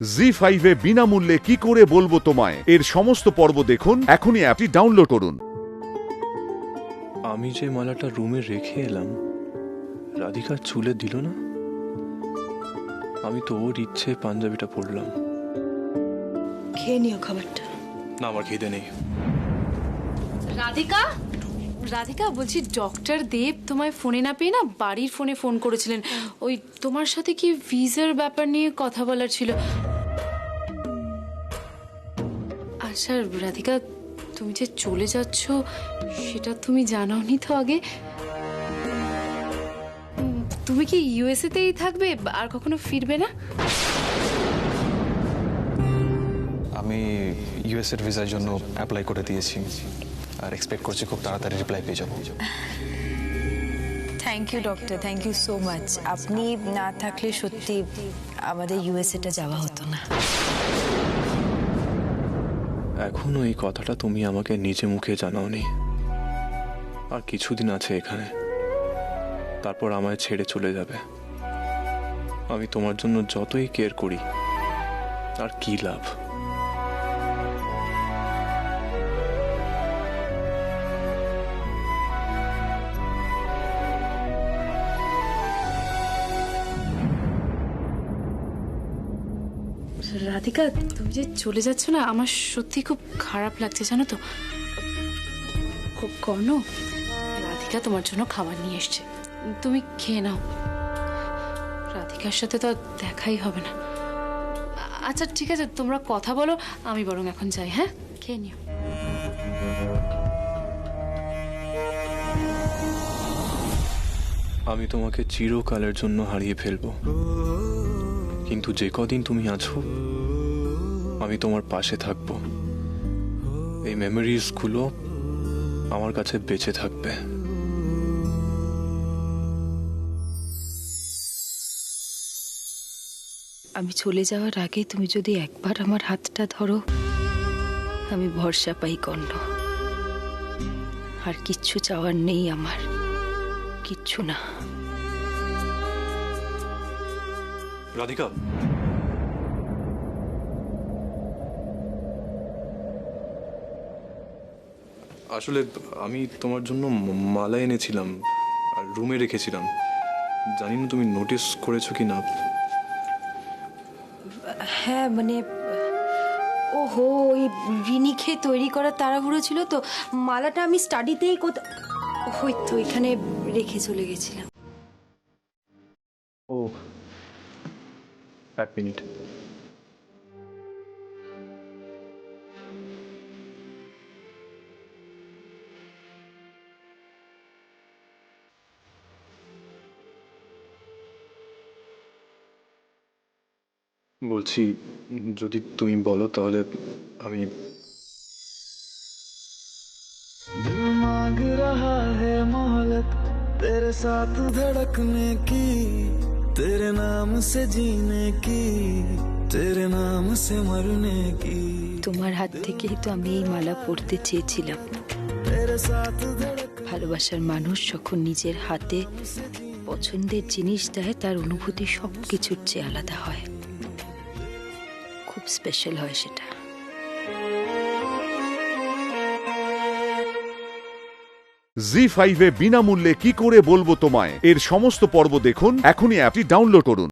জি5 এ বিনামূল্যে কি করে বলবো তোমায় এর সমস্ত পর্ব দেখুন এখনই অ্যাপটি ডাউনলোড করুন। আমি যে মালাটা রুমে রেখে এলাম, রাধিকা চুলে দিল না। আমি তো ওর ইচ্ছে পাঞ্জাবিটা পরলাম। খেয়ে নিও খাবারটা। না, আমার খিদে নেই। রাধিকা, রাধিকা বলছি, ডক্টর দেব তোমায় ফোনে না পেয়ে না বাড়ির ফোনে ফোন করেছিলেন। ওই তোমার সাথে কি ভিসার ব্যাপার নিয়ে কথা বলার ছিল। আচ্ছা রাধিকা, তুমি যে চলে যাচ্ছ সেটা তুমি জানাওনি তো আগে? তুমি কি ইউএসএ তেই থাকবে, আর কখনো ফিরবে না? আমি ইউএস এর ভিসার জন্য অ্যাপ্লাই করে দিয়েছি আর এক্সপেক্ট করছি খুব তাড়াতাড়ি রিপ্লাই পেয়ে যাব। Thank you doctor, thank you so much. আপনি না থাকলে সত্যি আমাদের ইউএসএটা যাওয়া হতো না। এখনো এই কথাটা তুমি আমাকে নিজে মুখে জানাওনি। আর কিছুদিন আছে এখানে, তারপর আমায় ছেড়ে চলে যাবে। আমি তোমার জন্য যতই কেয়ার করি, আর কি লাভ? রাধিকা, তুমি যে চলে যাচ্ছ না, আমার সত্যি খুব খারাপ লাগছে জানো তো। খুব কর্ণ, রাধিকা তোমার জন্য খাবার নিয়ে এসছে, তুমি খেয়ে নাও। রাধিকার সাথে তো দেখাই হবে না। আচ্ছা ঠিক আছে, তোমরা কথা বলো, আমি বরং এখন যাই। হ্যাঁ, খেয়ে নিও। আমি তোমাকে চিরকালের জন্য হারিয়ে ফেলবো, কিন্তু যে কদিন তুমি আছো আমি তোমার পাশে থাকবো। এই মেমোরিজ গুলো আমার কাছে বেঁচে থাকবে। আমি চলে যাওয়ার আগে তুমি যদি একবার আমার হাতটা ধরো, আমি ভরসা পাই কর্ণ। আর কিচ্ছু চাওয়ার নেই আমার, কিচ্ছু না। রাধিকা, আসলে আমি তোমার জন্য মালা এনেছিলাম আর রুমে রেখেছিলাম। জানি না তুমি নোটিস করেছো কি না। হ্যাঁ মানে, ওহো, ওই রিনি খেয়ে তৈরি করা তাড়াহুড়ো ছিল তো। মালাটা আমি স্টাডিতেই হয়তো এখানে রেখে চলে গেছিলাম। ও, এক মিনিট। বলছি, যদি তুমি বলো তাহলে আমি। दिल मांग रहा है मोहलत तेरे साथ धड़कने की, तेरे नाम से जीने की, तेरे नाम से मरने की। তোমার হাত থেকেই তো আমি এই মালা পরতে চেয়েছিলাম। तेरे साथ धड़क ভালোবাসার মানুষ যখন নিজের হাতে পছন্দের জিনিস দেয়, তার অনুভূতি সব কিছুর চেয়ে আলাদা হয়, খুব স্পেশাল হয় সেটা। জি5 এ বিনামূল্যে কি করে বলবো তোমায় এর সমস্ত পর্ব দেখুন এখনই অ্যাপটি ডাউনলোড করুন।